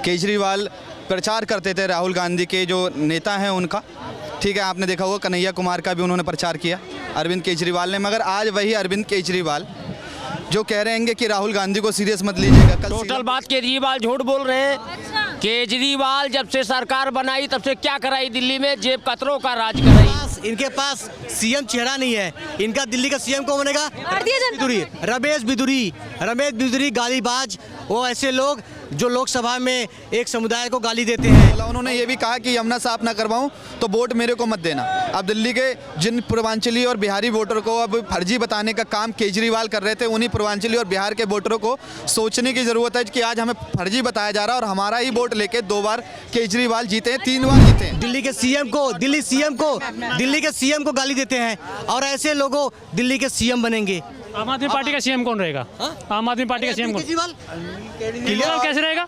केजरीवाल प्रचार करते थे राहुल गांधी के जो नेता हैं उनका, ठीक है, आपने देखा होगा कन्हैया कुमार का भी उन्होंने प्रचार किया अरविंद केजरीवाल ने। मगर आज वही अरविंद केजरीवाल जो कह रहे हैं कि राहुल गांधी को सीरियस मत लीजिएगा। कल टोटल बात केजरीवाल झूठ बोल रहे हैं। केजरीवाल जब से सरकार बनाई तब से क्या कराई? दिल्ली में जेब कतरों का राज कराई। इनके पास सीएम चेहरा नहीं है। इनका दिल्ली का सीएम कौन बनेगा? रमेश बिधूरी गालीबाज, वो ऐसे लोग जो लोकसभा में एक समुदाय को गाली देते हैं। उन्होंने ये भी कहा कि यमुना साफ ना करवाऊं तो वोट मेरे को मत देना। अब दिल्ली के जिन पूर्वांचली और बिहारी वोटर को अब फर्जी बताने का काम केजरीवाल कर रहे थे, उन्हीं पूर्वांचली और बिहार के वोटरों को सोचने की जरूरत है कि आज हमें फर्जी बताया जा रहा है और हमारा ही वोट लेके 2 बार केजरीवाल जीते हैं, 3 बार जीते हैं। दिल्ली के सीएम को गाली देते हैं और ऐसे लोगों दिल्ली के सीएम बनेंगे। आम आदमी पार्टी का सीएम कौन रहेगा? आम आदमी पार्टी का सीएम कौन? केजरीवाल कैसे रहेगा?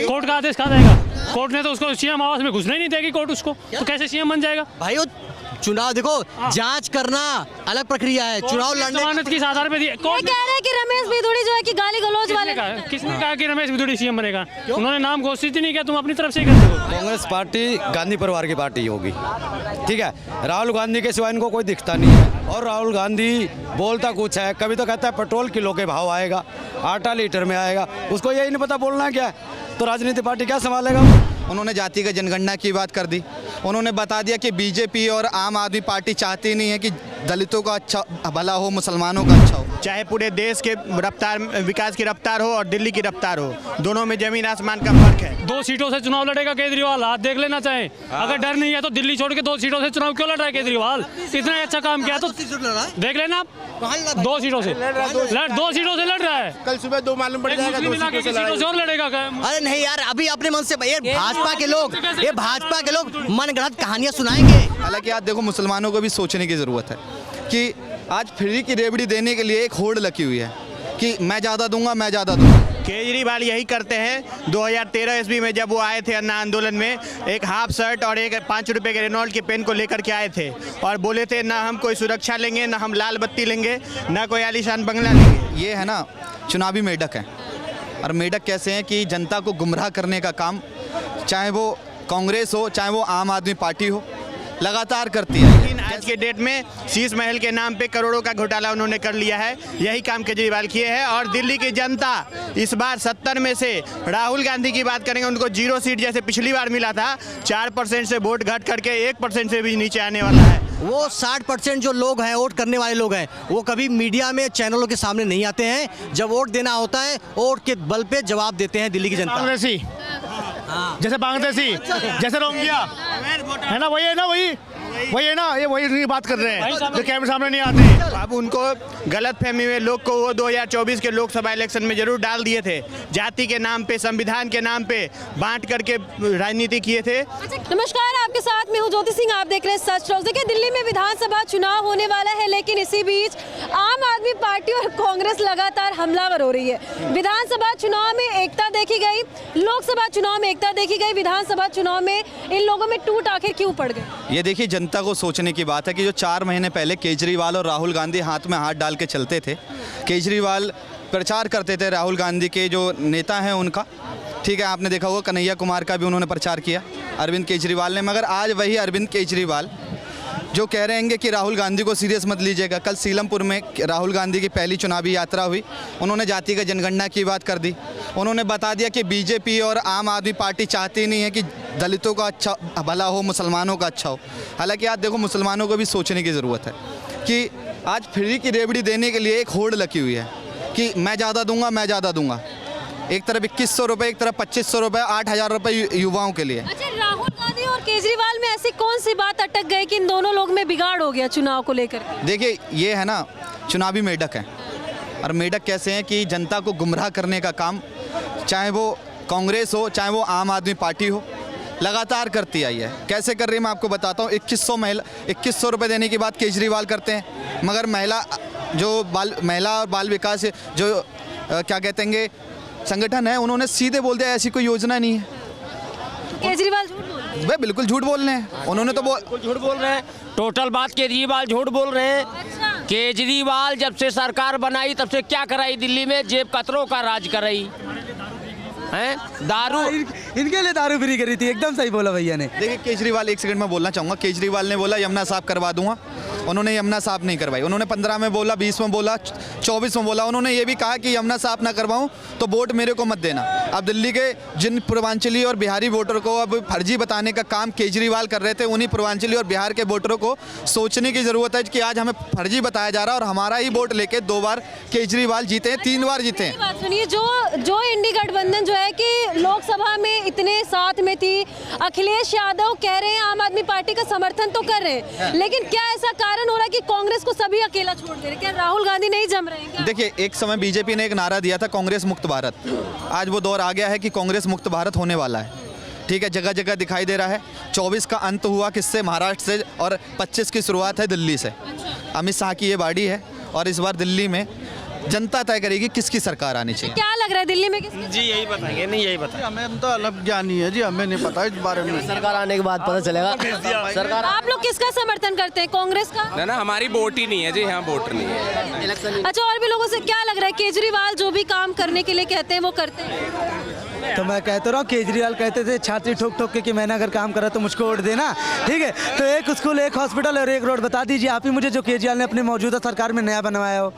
कोर्ट का आदेश कहाँ जाएगा? कोर्ट ने तो उसको सीएम आवास में घुसने ही नहीं देगी कोर्ट उसको, तो कैसे सीएम बन जाएगा? भाई वो चुनाव देखो, जांच करना अलग प्रक्रिया है, चुनाव लड़ने जमानत किस आधार पे दिए? कोर्ट कह रहे हैं कि रमेश बिधूरी जो है कि गाली गलौज वाले। किसने कहा कि रमेश बिधूरी सीएम बनेगा? उन्होंने नाम घोषित ही नहीं किया, तुम अपनी तरफ से ही करते हो। कांग्रेस पार्टी गांधी परिवार की पार्टी होगी, ठीक है। राहुल गांधी के सिवा इनको कोई दिखता नहीं है और राहुल गांधी बोलता कुछ है, कभी तो कहता है पेट्रोल किलो के भाव आएगा, आटा लीटर में आएगा, उसको यही नहीं पता बोलना है क्या है, तो राजनीति पार्टी क्या संभालेगा? उन्होंने जातिगत जनगणना की बात कर दी। उन्होंने बता दिया कि बीजेपी और आम आदमी पार्टी चाहती नहीं है कि दलितों का अच्छा भला हो, मुसलमानों का अच्छा हो। चाहे पूरे देश के रफ्तार, विकास की रफ्तार हो और दिल्ली की रफ्तार हो, दोनों में जमीन आसमान का फर्क है। 2 सीटों से चुनाव लड़ेगा केजरीवाल, हाथ देख लेना चाहे। अगर डर नहीं है तो दिल्ली छोड़ के 2 सीटों से चुनाव क्यों लड़ रहा है केजरीवाल? इतना अच्छा काम किया तो देख लेना आप। 2 सीटों से लड़ रहा है। कल सुबह 2 मालूम पड़ जाएगा, 2 सीटों से और लड़ेगा। अरे नहीं यार, अभी अपने मन से भाजपा के लोग मनगढ़ंत कहानियां सुनाएंगे। हालांकि आज देखो, मुसलमानों को भी सोचने की ज़रूरत है कि आज फ्री की रेवड़ी देने के लिए एक होड़ लगी हुई है कि मैं ज़्यादा दूंगा, मैं ज़्यादा दूंगा। केजरीवाल यही करते हैं। 2013 ईस्वी में जब वो आए थे अन्ना आंदोलन में, एक हाफ शर्ट और एक 5 रुपए के रेनॉल्ट के पेन को लेकर के आए थे और बोले थे ना हम कोई सुरक्षा लेंगे, ना हम लाल बत्ती लेंगे, ना कोई आलीशान बंगला लेंगे। ये है ना चुनावी मेढक है। और मेढक कैसे हैं कि जनता को गुमराह करने का काम, चाहे वो कांग्रेस हो चाहे वो आम आदमी पार्टी हो, लगातार करती है। लेकिन आज के डेट में शीश महल के नाम पे करोड़ों का घोटाला उन्होंने कर लिया है। यही काम केजरीवाल किए हैं और दिल्ली की जनता इस बार 70 में से राहुल गांधी की बात करेंगे, उनको 0 सीट जैसे पिछली बार मिला था, 4% से वोट घट करके 1% से भी नीचे आने वाला है। वो 60% जो लोग हैं, वोट करने वाले लोग हैं, वो कभी मीडिया में चैनलों के सामने नहीं आते हैं। जब वोट देना होता है, वोट के बल पे जवाब देते हैं दिल्ली की जनता। बांग्लादेशी, जैसे बांग्लादेशी, जैसे रोहिंग्या है ना, वही है ना, वही है ना, ये वही बात कर रहे हैं जो कैमरे सामने नहीं आते। अब उनको गलतफहमी में लोग को वो 2024 के लोकसभा इलेक्शन में जरूर डाल दिए थे। जाति के नाम पे, संविधान के नाम पे बांट करके राजनीति किए थे। नमस्कार, आपके साथ मैं हूँ ज्योति सिंह, आप देख रहे हैं सच टॉक। देखिए, दिल्ली में विधानसभा चुनाव होने वाला है, लेकिन इसी बीच आम आदमी पार्टी और कांग्रेस लगातार हमलावर हो रही है। विधानसभा चुनाव में एकता देखी गई, लोकसभा चुनाव में एकता देखी गई, विधानसभा चुनाव में इन लोगों में टूट आखिर क्यों पड़ गए? ये देखिए, जनता को सोचने की बात है कि जो 4 महीने पहले केजरीवाल और राहुल गांधी हाथ में हाथ डाल के चलते थे, केजरीवाल प्रचार करते थे राहुल गांधी के जो नेता हैं उनका, ठीक है, आपने देखा होगा कन्हैया कुमार का भी उन्होंने प्रचार किया अरविंद केजरीवाल ने। मगर आज वही अरविंद केजरीवाल जो कह रहे हैं कि राहुल गांधी को सीरियस मत लीजिएगा। कल सीलमपुर में राहुल गांधी की पहली चुनावी यात्रा हुई, उन्होंने जातिगत जनगणना की बात कर दी। उन्होंने बता दिया कि बीजेपी और आम आदमी पार्टी चाहती नहीं है कि दलितों का अच्छा भला हो, मुसलमानों का अच्छा हो। हालांकि आज देखो, मुसलमानों को भी सोचने की ज़रूरत है कि आज फ्री की रेवड़ी देने के लिए एक होड़ लगी हुई है कि मैं ज़्यादा दूंगा, मैं ज़्यादा दूंगा। एक तरफ 2100 रुपये, एक तरफ 2500 रुपये, 8000 रुपये युवाओं के लिए। अच्छा, राहुल गांधी और केजरीवाल में ऐसी कौन सी बात अटक गई कि इन दोनों लोग में बिगाड़ हो गया चुनाव को लेकर? देखिए, ये है ना चुनावी मेढक है। और मेढक कैसे हैं कि जनता को गुमराह करने का काम, चाहे वो कांग्रेस हो चाहे वो आम आदमी पार्टी हो, लगातार करती आई है। कैसे कर रही है मैं आपको बताता हूँ। 2100 रुपये देने की बात केजरीवाल करते हैं, मगर महिला और बाल विकास जो क्या कहते हैं संगठन है, उन्होंने सीधे बोल दिया ऐसी कोई योजना नहीं है। केजरीवाल झूठ बोल रहे हैं? वे बिल्कुल झूठ बोल रहे हैं, उन्होंने तो झूठ बोल रहे हैं। टोटल बात केजरीवाल झूठ बोल रहे हैं। केजरीवाल जब से सरकार बनाई तब से क्या कराई? दिल्ली में जेब कतरों का राज कराई। हैं दारू इनके लिए दारू फ्री करी थी, एकदम सही बोला भैया ने। देखिए केजरीवाल, एक सेकंड में बोलना चाहूँगा। केजरीवाल ने बोला यमुना साफ करवा दूंगा, उन्होंने यमुना साफ नहीं करवाई। उन्होंने 15 में बोला, 20 में बोला, 24 में बोला। उन्होंने ये भी कहा कि यमुना साफ ना करवाऊं तो वोट मेरे को मत देना। अब दिल्ली के जिन पूर्वांचली और बिहारी वोटर को अब फर्जी बताने का काम केजरीवाल कर रहे थे, उन्हीं पूर्वांचली और बिहार के वोटरों को सोचने की ज़रूरत है कि आज हमें फर्जी बताया जा रहा है और हमारा ही वोट लेके 2 बार केजरीवाल जीते हैं, 3 बार जीते हैं। बात सुनिए, जो इंडी गठबंधन जो है कि लोकसभा में इतने साथ में थी, अखिलेश यादव कह रहे हैं आम आदमी पार्टी का समर्थन तो कर रहे हैं, लेकिन क्या ऐसा कारण हो रहा है कि कांग्रेस को सभी अकेला छोड़ दे रहे हैं? क्या राहुल गांधी नहीं जम रहे हैं क्या? देखिए, एक समय बीजेपी ने एक नारा दिया था कांग्रेस मुक्त भारत। आज वो दौर आ गया है कि कांग्रेस मुक्त भारत होने वाला है। ठीक है, जगह जगह दिखाई दे रहा है। 24 का अंत हुआ किससे? महाराष्ट्र से, और 25 की शुरुआत है दिल्ली से। अमित शाह की ये बाड़ी है और इस बार दिल्ली में जनता तय करेगी किसकी सरकार आनी चाहिए। क्या लग रहा है दिल्ली में किसकी? जी यही बताएंगे, नहीं यही बताएंगे। हमें तो अलग ज्ञानी है जी, हमें नहीं पता इस बारे में। सरकार आने के बाद पता चलेगा। सरकार आप लोग किसका समर्थन करते हैं, कांग्रेस का? ना हमारी वोट ही नहीं है जी, यहाँ वोटर नहीं है। अच्छा, और भी लोगों से क्या लग रहा है, केजरीवाल जो भी काम करने के लिए कहते हैं वो करते हैं? तो मैं कहता रहा हूँ, केजरीवाल कहते थे छाती ठोक ठोक के कि मैंने अगर काम करा तो मुझको वोट देना। ठीक है, तो एक स्कूल, एक हॉस्पिटल और एक रोड बता दीजिए आप ही मुझे, जो केजरीवाल ने अपनी मौजूदा सरकार में नया बनवाया हो,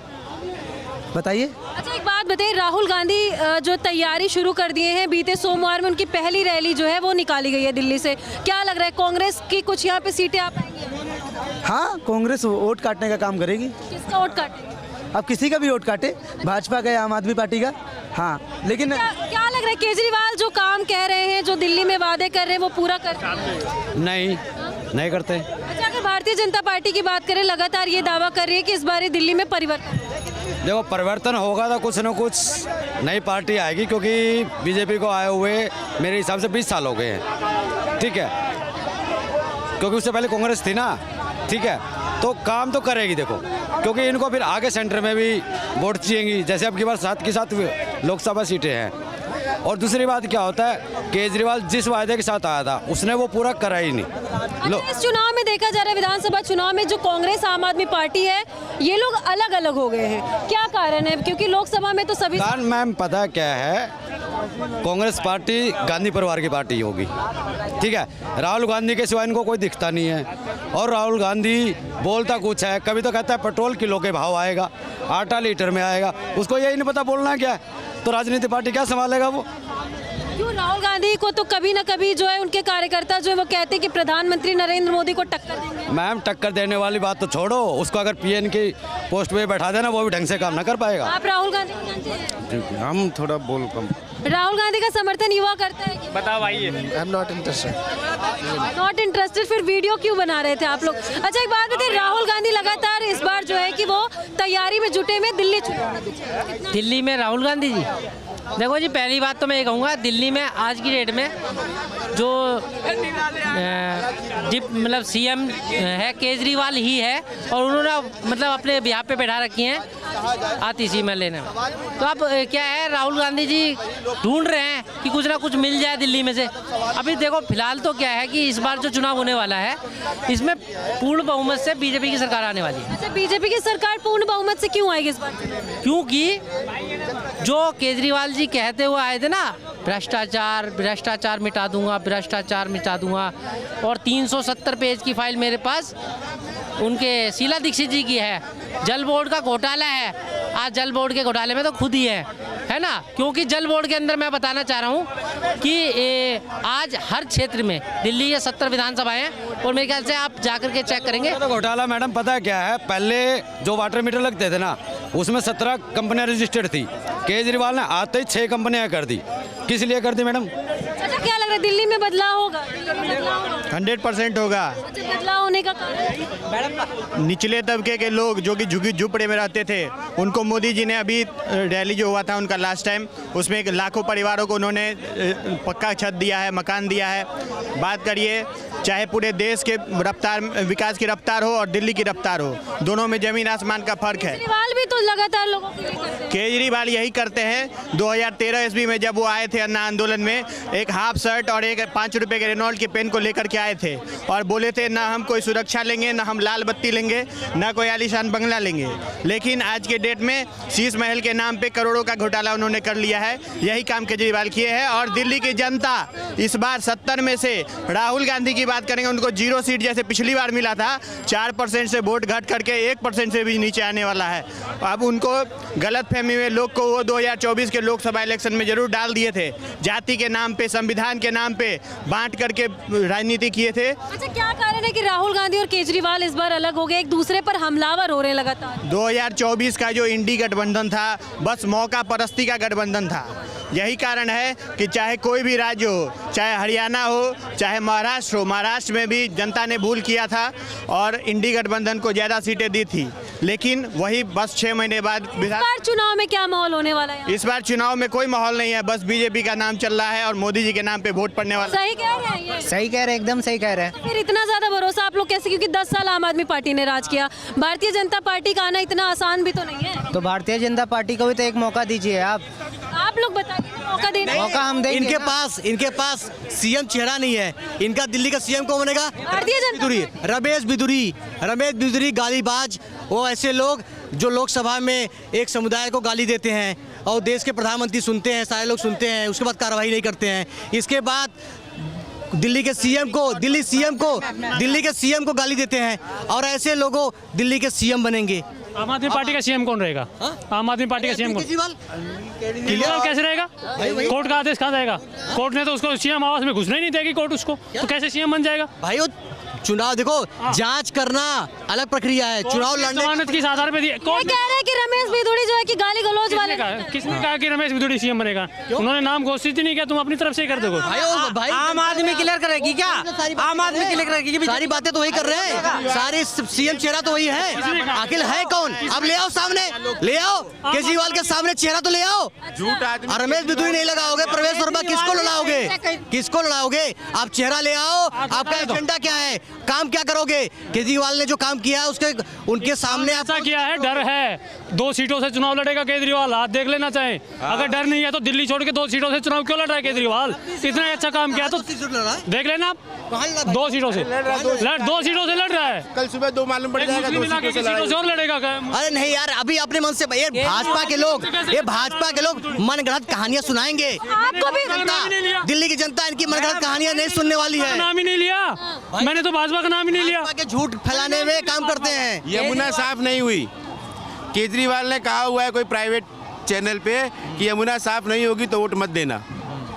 बताइए। अच्छा, एक बात बताइए, राहुल गांधी जो तैयारी शुरू कर दिए हैं, बीते सोमवार में उनकी पहली रैली जो है वो निकाली गई है दिल्ली से। क्या लग रहा है, कांग्रेस की कुछ यहाँ पे सीटें आ पाएंगी? हाँ, कांग्रेस वोट काटने का काम करेगी। किसका वोट काटेगी? अब किसी का भी वोट काटे, भाजपा का या आम आदमी पार्टी का। हाँ, लेकिन क्या लग रहा है, केजरीवाल जो काम कह रहे हैं, जो दिल्ली में वादे कर रहे हैं, वो पूरा करते हैं? नहीं करते। अच्छा, अगर भारतीय जनता पार्टी की बात करें, लगातार ये दावा कर रही है कि इस बार दिल्ली में परिवर्तन। देखो, परिवर्तन होगा तो कुछ न कुछ नई पार्टी आएगी, क्योंकि बीजेपी को आए हुए मेरे हिसाब से 20 साल हो गए हैं। ठीक है, क्योंकि उससे पहले कांग्रेस थी ना। ठीक है, तो काम तो करेगी। देखो, क्योंकि इनको फिर आगे सेंटर में भी वोट चाहिएंगी, जैसे अब की बार 7 की 7 लोकसभा सीटें हैं। और दूसरी बात क्या होता है, केजरीवाल जिस वायदे के साथ आया था उसने वो पूरा करा ही नहीं। अच्छा, इस चुनाव में देखा जा रहा है, विधानसभा चुनाव में जो कांग्रेस आम आदमी पार्टी है, ये लोग अलग अलग हो गए हैं। क्या कारण है? क्योंकि लोकसभा में तो सभी कारण मैम पता क्या है, कांग्रेस पार्टी गांधी परिवार की पार्टी होगी। ठीक है, राहुल गांधी के सिवा इनको कोई दिखता नहीं है। और राहुल गांधी बोलता कुछ है, कभी तो कहता है पेट्रोल किलो के भाव आएगा, आटा लीटर में आएगा, उसको यही नहीं पता बोलना क्या है। तो राजनीति पार्टी क्या संभालेगा वो? क्यों? राहुल गांधी को तो कभी ना कभी जो है उनके कार्यकर्ता जो है वो कहते हैं कि प्रधानमंत्री नरेंद्र मोदी को टक्कर देंगे। मैम, टक्कर देने वाली बात तो छोड़ो, उसको अगर पीएन की पोस्ट पे बैठा देना, वो भी ढंग से काम ना कर पाएगा। आप राहुल गांधी को जानते हैं? हम थोड़ा बोल कम। राहुल गांधी का समर्थन युवा करता है? बताओ आइए। I am not interested. Not interested, फिर वीडियो क्यों बना रहे थे आप लोग? अच्छा, एक बात बताइए, राहुल गांधी लगातार इस बार जो है कि वो तैयारी में जुटे हुए दिल्ली चुनाव। दिल्ली में राहुल गांधी जी, देखो जी, पहली बात तो मैं ये कहूँगा, दिल्ली में आज की डेट में जो मतलब सीएम है केजरीवाल ही है, और उन्होंने मतलब अपने बिहार पे बैठा रखी हैं आती सी में लेने में। तो अब क्या है, राहुल गांधी जी ढूंढ रहे हैं कि कुछ ना कुछ मिल जाए दिल्ली में से। अभी देखो, फिलहाल तो क्या है कि इस बार जो चुनाव होने वाला है, इसमें पूर्ण बहुमत से बीजेपी की सरकार आने वाली है। अच्छा, बीजेपी की सरकार पूर्ण बहुमत से क्यों आएगी इस बार? क्योंकि जो केजरीवाल जी कहते हुए आए थे ना, भ्रष्टाचार मिटा दूंगा, भ्रष्टाचार मिटा दूंगा, और 370 पेज की फाइल मेरे पास उनके शीला दीक्षित जी की है। जल बोर्ड का घोटाला है, आज जल बोर्ड के घोटाले में तो खुद ही है ना। क्योंकि जल बोर्ड के अंदर मैं बताना चाह रहा हूँ कि आज हर क्षेत्र में दिल्ली के 70 विधानसभाएं हैं, और मेरे ख्याल से आप जाकर के चेक करेंगे तो घोटाला मैडम पता है क्या है, पहले जो वाटर मीटर लगते थे ना, उसमें 17 कंपनियां रजिस्टर्ड थी। केजरीवाल ने आते ही 6 कंपनियां कर दी। किस लिए कर दी मैडम? अच्छा, क्या लग रहा है, दिल्ली में बदलाव होगा? 100% होगा। अच्छा, बदलाव होने का कारण? निचले तबके के लोग जो कि झुग्गी झुपड़े में रहते थे, उनको मोदी जी ने अभी रैली जो हुआ था उनका लास्ट टाइम, उसमें लाखों परिवारों को उन्होंने पक्का छत दिया है, मकान दिया है। बात करिए, चाहे पूरे देश के रफ्तार, विकास की रफ्तार हो और दिल्ली की रफ्तार हो, दोनों में जमीन आसमान का फर्क है। केजरीवाल भी तो लगातार लोगों के लिए करते हैं। केजरीवाल यही करते हैं। 2013 ईस्वी में जब वो आए थे अन्ना आंदोलन में, एक हाफ शर्ट और एक 5 रुपए के रेनॉल्ट के पेन को लेकर के आए थे और बोले थे न ना हम कोई सुरक्षा लेंगे, ना हम लाल बत्ती लेंगे, ना कोई आलीशान बंगला लेंगे। लेकिन आज के डेट में शीश महल के नाम पे करोड़ों का घोटाला उन्होंने कर लिया है। यही काम केजरीवाल किए हैं। और दिल्ली की जनता इस बार 70 में से राहुल गांधी की बात करेंगे, उनको 0 सीट जैसे पिछली बार मिला था, 4% से वोट घट करके 1% से भी नीचे आने वाला है। अब उनको गलतफहमी में लोग को वो 2024 के लोकसभा इलेक्शन में जरूर डाल दिए थे, जाति के नाम पे, संविधान के नाम पे बांट करके राजनीति किए थे। अच्छा, क्या कारण है कि राहुल गांधी और केजरीवाल इस बार अलग हो गए, एक दूसरे पर हमलावर हो रहे हैं लगातार? 2024 का जो इंडी गठबंधन था, बस मौका परस्ती का गठबंधन था। यही कारण है कि चाहे कोई भी राज्य हो, चाहे हरियाणा हो, चाहे महाराष्ट्र हो, महाराष्ट्र में भी जनता ने भूल किया था और इंडी गठबंधन को ज़्यादा सीटें दी थी। लेकिन वही बस 6 महीने बाद इस बार चुनाव में क्या माहौल होने वाला है? इस बार चुनाव में कोई माहौल नहीं है, बस बीजेपी का नाम चल रहा है और मोदी जी के नाम पे वोट पड़ने वाला। सही कह रहे हैं ये? सही कह रहे हैं, एकदम सही कह रहे हैं। फिर इतना ज्यादा भरोसा आप लोग कैसे? क्योंकि 10 साल आम आदमी पार्टी ने राज किया, भारतीय जनता पार्टी का आना इतना आसान भी तो नहीं है। तो भारतीय जनता पार्टी को भी तो एक मौका दीजिए आप लोग बताइए, मौका देना। मौका हम देंगे। इनके पास सीएम चेहरा नहीं है। इनका दिल्ली का सीएम कौन बनेगा? भारतीय जनता पार्टी। रमेश बिदुरी गालीबाज, वो ऐसे लोग जो लोकसभा में एक समुदाय को गाली देते हैं और देश के प्रधानमंत्री सुनते हैं, सारे लोग सुनते हैं, उसके बाद कार्रवाई नहीं करते हैं। इसके बाद दिल्ली के सीएम को गाली देते हैं और ऐसे लोगों दिल्ली के सीएम बनेंगे। आम आदमी पार्टी का सीएम कौन रहेगा? आम आदमी पार्टी का सीएम कौन? केजरीवाल कैसे रहेगा? कोर्ट का आदेश कहाँ जाएगा? कोर्ट ने तो उसको सीएम आवास में घुसना ही नहीं देगी कोर्ट उसको, तो कैसे सीएम बन जाएगा? भाई वो चुनाव देखो, जांच करना अलग प्रक्रिया है, चुनाव लड़ने जमानत किस आधार पे दिए? कह रहे हैं कि रमेश बिधूड़ी जो है कि गाली गलौज वाले। किसने कहा कि रमेश बिधूड़ी सीएम बनेगा? उन्होंने नाम घोषित ही नहीं किया, तुम अपनी तरफ से ही कर दोगे। भाई आम आदमी क्लियर करेगी क्या? आम आदमी क्लियर करेगी? सारी बातें तो वही कर रहे हैं, सारे सीएम चेहरा तो वही है। आखिर है कौन? अब ले आओ सामने, ले आओ केजरीवाल के सामने चेहरा तो ले आओ। झूठ आदमी रमेश बिधूड़ी नहीं लगाओगे, प्रवेश वर्मा किसको लड़ाओगे? किसको लड़ाओगे? आप चेहरा ले आओ। आपका एजेंडा क्या है? काम क्या करोगे? केजरीवाल ने जो काम किया है उसके उनके सामने ऐसा किया है, डर है। 2 सीटों से चुनाव लड़ेगा केजरीवाल, हाथ देख लेना चाहे। अगर डर नहीं है तो दिल्ली छोड़ के 2 सीटों से चुनाव क्यों लड़ रहा है केजरीवाल? इतना अच्छा काम किया तो देख लेना आप। 2 सीटों से लड़ रहा है। कल सुबह 2 मालूम पड़ जाएगा, 2 सीटों से और लड़ेगा। अरे नहीं यार, अभी अपने मन से ये भाजपा के लोग मनगढ़ंत कहानियां सुनाएंगे आपको भी। दिल्ली की जनता इनकी मनगढ़ंत कहानियां नहीं सुनने वाली है। नाम ही नहीं लिया मैंने, तो भाजपा का नाम ही नहीं लिया। भाजपा के झूठ फैलाने में काम करते हैं। यमुना साफ नहीं हुई। केजरीवाल ने कहा हुआ है कोई प्राइवेट चैनल पे कि यमुना साफ नहीं होगी तो वोट मत देना।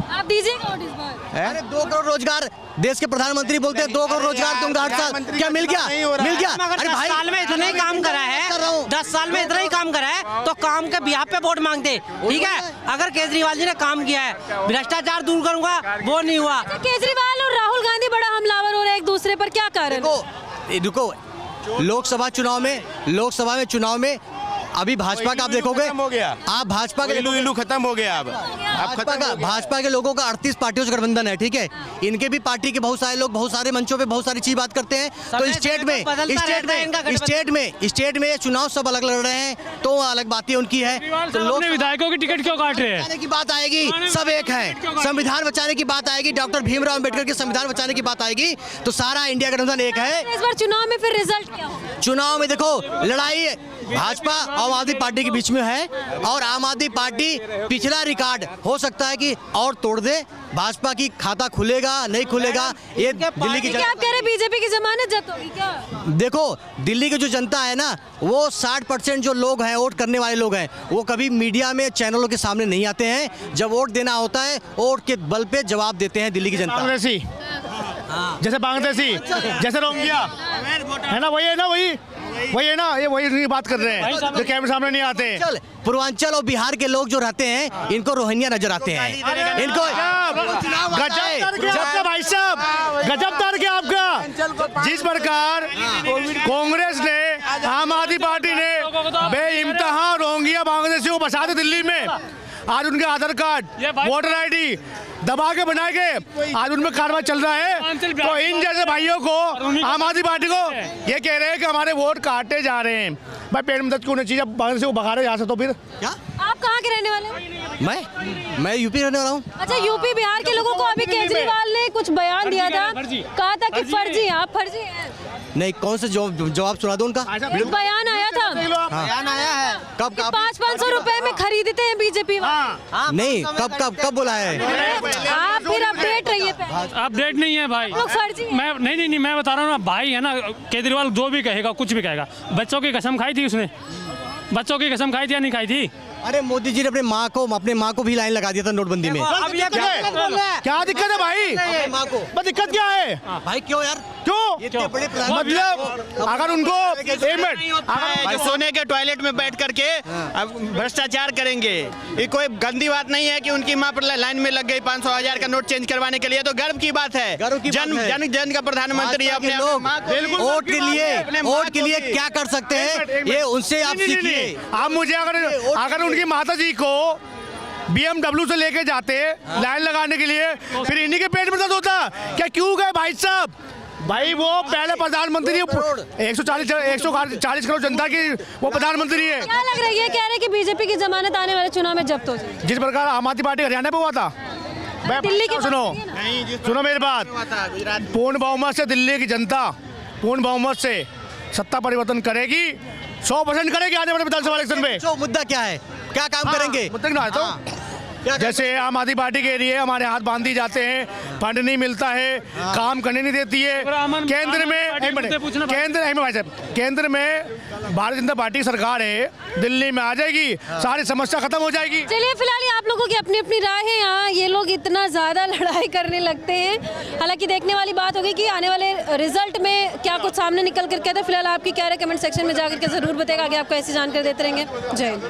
आप दीजिएगा वोट इस बार? अरे 2 करोड़ रोजगार देश के प्रधानमंत्री बोलते हैं, 2 करोड़ रोजगार दूंगा 8 साल। क्या मिल गया? अरे भाई 10 साल में इतना ही काम करा है, 10 साल में इतना ही काम करा है तो काम के बिहाफ पे वोट मांगते, ठीक है? अगर केजरीवाल जी ने काम किया है, भ्रष्टाचार दूर करूंगा, वो नहीं हुआ। केजरीवाल और राहुल गांधी बड़ा हमलावर हो रहे हैं एक दूसरे पर, क्या कारण? देखो लोकसभा चुनाव में अभी भाजपा का आप देखोगे, आप भाजपा के इलू खत्म हो गया। अब भाजपा के लोगों का 38 पार्टियों से गठबंधन है, ठीक है? इनके भी पार्टी के बहुत सारे लोग बहुत सारे मंचों पे बहुत सारी चीज बात करते हैं। तो स्टेट में ये चुनाव सब अलग लड़ रहे हैं, तो अलग बातें उनकी है। तो लोग विधायकों की टिकट क्यों काट रहे हैं? की बात आएगी, सब एक है। संविधान बचाने की बात आएगी, डॉक्टर भीमराव अंबेडकर के संविधान बचाने की बात आएगी, तो सारा इंडिया गठबंधन एक है। इस बार चुनाव में फिर रिजल्ट क्या होगा? चुनाव में देखो लड़ाई भाजपा आम आदमी पार्टी के बीच में है और आम आदमी पार्टी पिछला रिकॉर्ड हो सकता है कि और तोड़ दे। भाजपा की खाता खुलेगा नहीं खुलेगा, ये दिल्ली की क्या आप कह रहे हैं? बीजेपी की जमानत जब्त होगी क्या? देखो दिल्ली की जो जनता है ना, वो 60% जो लोग हैं, वोट करने वाले लोग हैं, वो कभी मीडिया में चैनलों के सामने नहीं आते हैं। जब वोट देना होता है, वोट के बल पे जवाब देते हैं दिल्ली की जनता। जैसे बांग्लादेशी, जैसे रोहिंग्या है ना, वही है ना, ये वही बात कर रहे हैं जो कैमरे सामने नहीं आते। पूर्वांचल और बिहार के लोग जो रहते हैं, इनको रोहिंग्या नजर आते हैं। इनको गजब भाई साहब, गजब तर्क है आपका। जिस प्रकार कांग्रेस ने, आम आदमी पार्टी ने बेइंतहा रोहिंग्या बांग्लादेशियों को बसा दे दिल्ली में, आज उनके आधार कार्ड, वोटर ID दबा के बना के आज उनमें कार्रवाई चल रहा है। तो इन जैसे भाइयों को, आम आदमी पार्टी को ये कह रहे हैं कि हमारे वोट काटे जा रहे हैं। भाई पेड़ में दर्द क्यों नहीं चाहिए? बांग्लादेश को भगा रहे यहाँ से, तो फिर क्या? आप कहाँ के रहने वाले हैं? मैं यूपी रहने वाला हूँ। अच्छा, यूपी बिहार के लोगों को अभी केजरीवाल ने कुछ बयान दिया था, फर्जी। कहा था कि फर्जी फर्जी है। हैं, आप फर्जी हैं। नहीं, कौन से जवाब सुना दो उनका। एक बयान आया था, बयान आया है कब 500 रुपए में खरीदते हैं बीजेपी वाले। नहीं, कब बोला है। आप फिर अपडेट रहिए पहले। अपडेट नहीं है भाई, लोग फर्जी हैं। मैं नहीं मैं बता रहा हूँ ना भाई, है ना, केजरीवाल जो भी कहेगा कुछ भी कहेगा। बच्चों की कसम खाई थी उसने, बच्चों की कसम खाई थी या नहीं खाई थी? अरे मोदी जी ने अपने माँ को भी लाइन लगा दिया था नोटबंदी में। क्या दिक्कत है भाई? अपने माँ को बस दिक्कत क्या है? भाई क्यों यार, क्यों? इतने बड़े प्लान मतलब अगर उनको एक मिनट जो सोने के टॉयलेट में बैठ करके अब भ्रष्टाचार करेंगे, ये कोई गंदी बात नहीं है कि उनकी माँ पर लाइन में लग गई 500,000 का नोट चेंज करवाने के लिए, तो गर्व की बात है। गर्व की बात है। जन का प्रधानमंत्री भाजपा के अपने लोग माँ को- वोट के लिए क्या कर सकते हैं, ये उनसे आप सीखिए। आप मुझे अगर उनकी माता जी को BMW से लेके जाते लाइन लगाने के लिए, फिर इन्हीं के पेट में दर्द होता। क्या क्यों गए भाई साहब? भाई वो पहले प्रधानमंत्री 140 करोड़ जनता की वो प्रधानमंत्री है। क्या लग रहा है, ये कह रहे हैं कि बीजेपी की जमानत आने वाले चुनाव में जब्त हो जाएगी। जिस प्रकार आम आदमी पार्टी हरियाणा पे हुआ था, मैं दिल्ली की सुनो बात नहीं है सुनो मेरी बात, पूर्ण बहुमत से दिल्ली की जनता पूर्ण बहुमत से सत्ता परिवर्तन करेगी, 100% करेगी आने वाले विधानसभा इलेक्शन में। तो मुद्दा क्या है, क्या काम करेंगे। मुद्दे ना तो जैसे आम आदमी पार्टी के लिए हमारे हाथ बांधी जाते हैं, फंड नहीं मिलता है, काम करने नहीं देती है। केंद्र में केंद्र में भारतीय जनता पार्टी की सरकार है, दिल्ली में आ जाएगी, सारी समस्या खत्म हो जाएगी। चलिए फिलहाल ये आप लोगों की अपनी अपनी राय है। यहाँ ये लोग इतना ज़्यादा लड़ाई करने लगते हैं। हालांकि देखने वाली बात होगी कि आने वाले रिजल्ट में क्या कुछ सामने निकल कर कहते हैं। फिलहाल आपकी क्या राय कमेंट सेक्शन में जाकर के ज़रूर बताएगा। आगे आपको ऐसी जानकारी देते रहेंगे। जय हिंद।